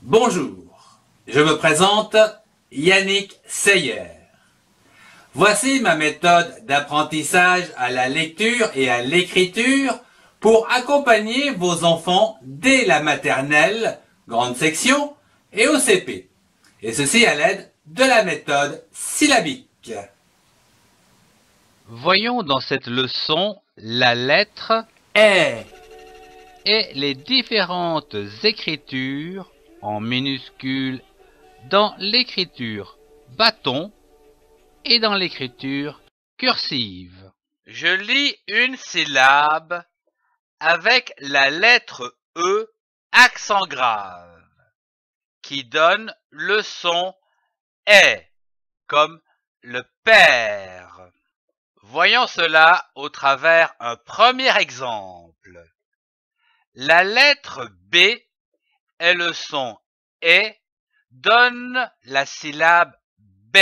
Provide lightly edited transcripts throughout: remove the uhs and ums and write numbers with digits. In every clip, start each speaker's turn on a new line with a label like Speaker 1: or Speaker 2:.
Speaker 1: Bonjour, je me présente Yannick Seyer. Voici ma méthode d'apprentissage à la lecture et à l'écriture pour accompagner vos enfants dès la maternelle, grande section, et au CP. Et ceci à l'aide de la méthode syllabique.
Speaker 2: Voyons dans cette leçon la lettre
Speaker 1: Et
Speaker 2: et les différentes écritures en minuscules dans l'écriture bâton et dans l'écriture cursive. Je lis une syllabe avec la lettre E accent grave qui donne le son est comme le père. Voyons cela au travers un premier exemple. La lettre B et le son est donne la syllabe B.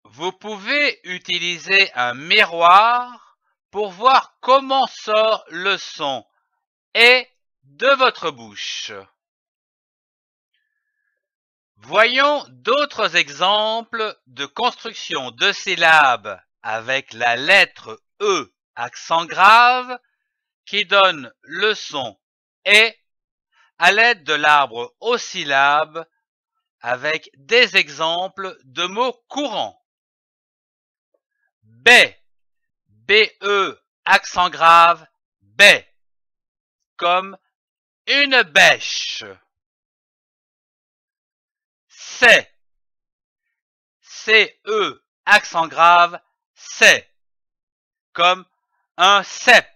Speaker 2: Vous pouvez utiliser un miroir pour voir comment sort le son et de votre bouche. Voyons d'autres exemples de construction de syllabes avec la lettre E accent grave qui donne le son et à l'aide de l'arbre aux syllabes avec des exemples de mots courants. B, BE accent grave, B, comme une bêche. C, CE accent grave, C, comme un cep.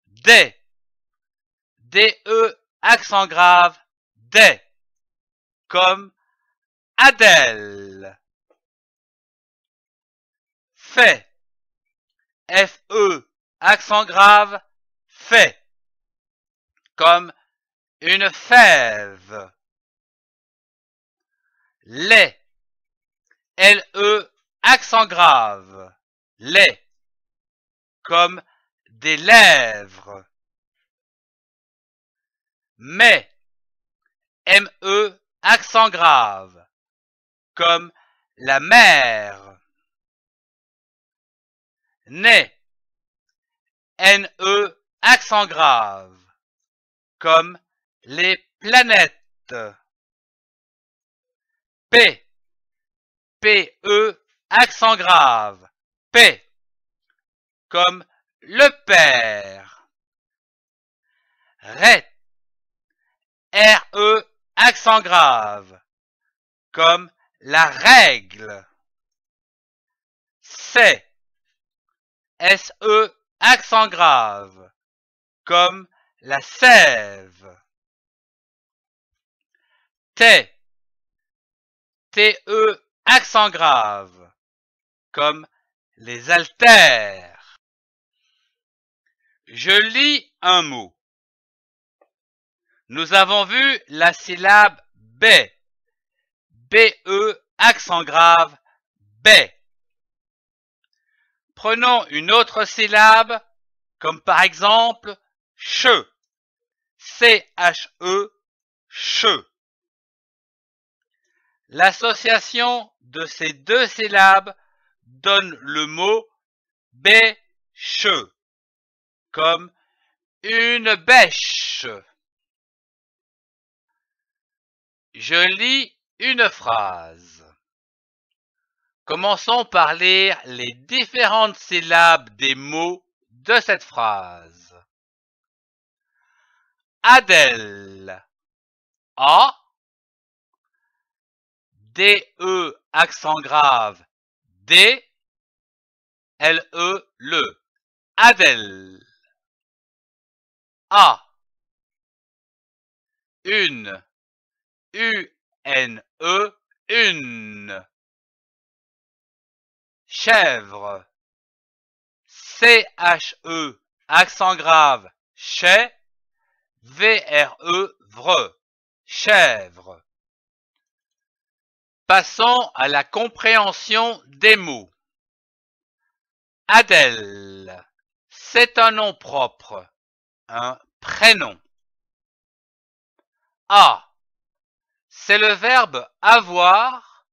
Speaker 2: D, DE accent grave, D, comme Adèle. Fait, FE accent grave, fait, comme une fève. Lait, LE accent grave, lait, comme des lèvres. Mais, ME accent grave, comme la mer. Né, NE accent grave, comme les planètes. P, PE accent grave, P, comme le père. Ré, RE accent grave, comme la règle. C, SE accent grave, comme la sève. T, TE accent grave, comme les haltères. Je lis un mot. Nous avons vu la syllabe B, BE accent grave, B. Prenons une autre syllabe, comme par exemple che, CHE, che. L'association de ces deux syllabes donne le mot bêche, comme une bêche. Je lis une phrase. Commençons par lire les différentes syllabes des mots de cette phrase. Adèle, A, DE accent grave, D, LE, le, Adèle. A, une, UNE, une. Chèvre, CHE accent grave, chè, VRE, vre, chèvre. Passons à la compréhension des mots. Adèle, c'est un nom propre, un prénom. A. C'est le verbe avoir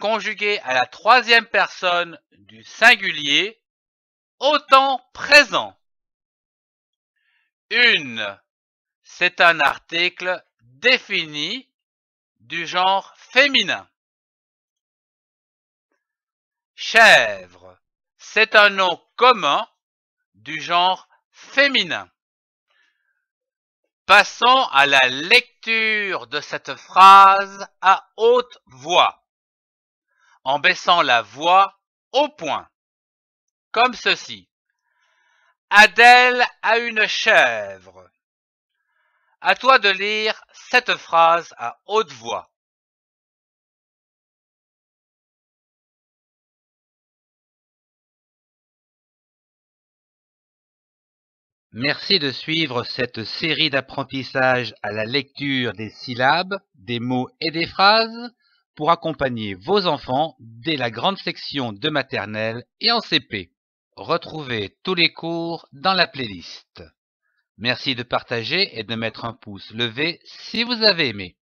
Speaker 2: conjugué à la troisième personne du singulier au temps présent. Une. C'est un article défini du genre féminin. Chèvre. C'est un nom commun du genre féminin. Passons à la lecture de cette phrase à haute voix, en baissant la voix au point, comme ceci. Adèle a une chèvre. À toi de lire cette phrase à haute voix. Merci de suivre cette série d'apprentissage à la lecture des syllabes, des mots et des phrases pour accompagner vos enfants dès la grande section de maternelle et en CP. Retrouvez tous les cours dans la playlist. Merci de partager et de mettre un pouce levé si vous avez aimé.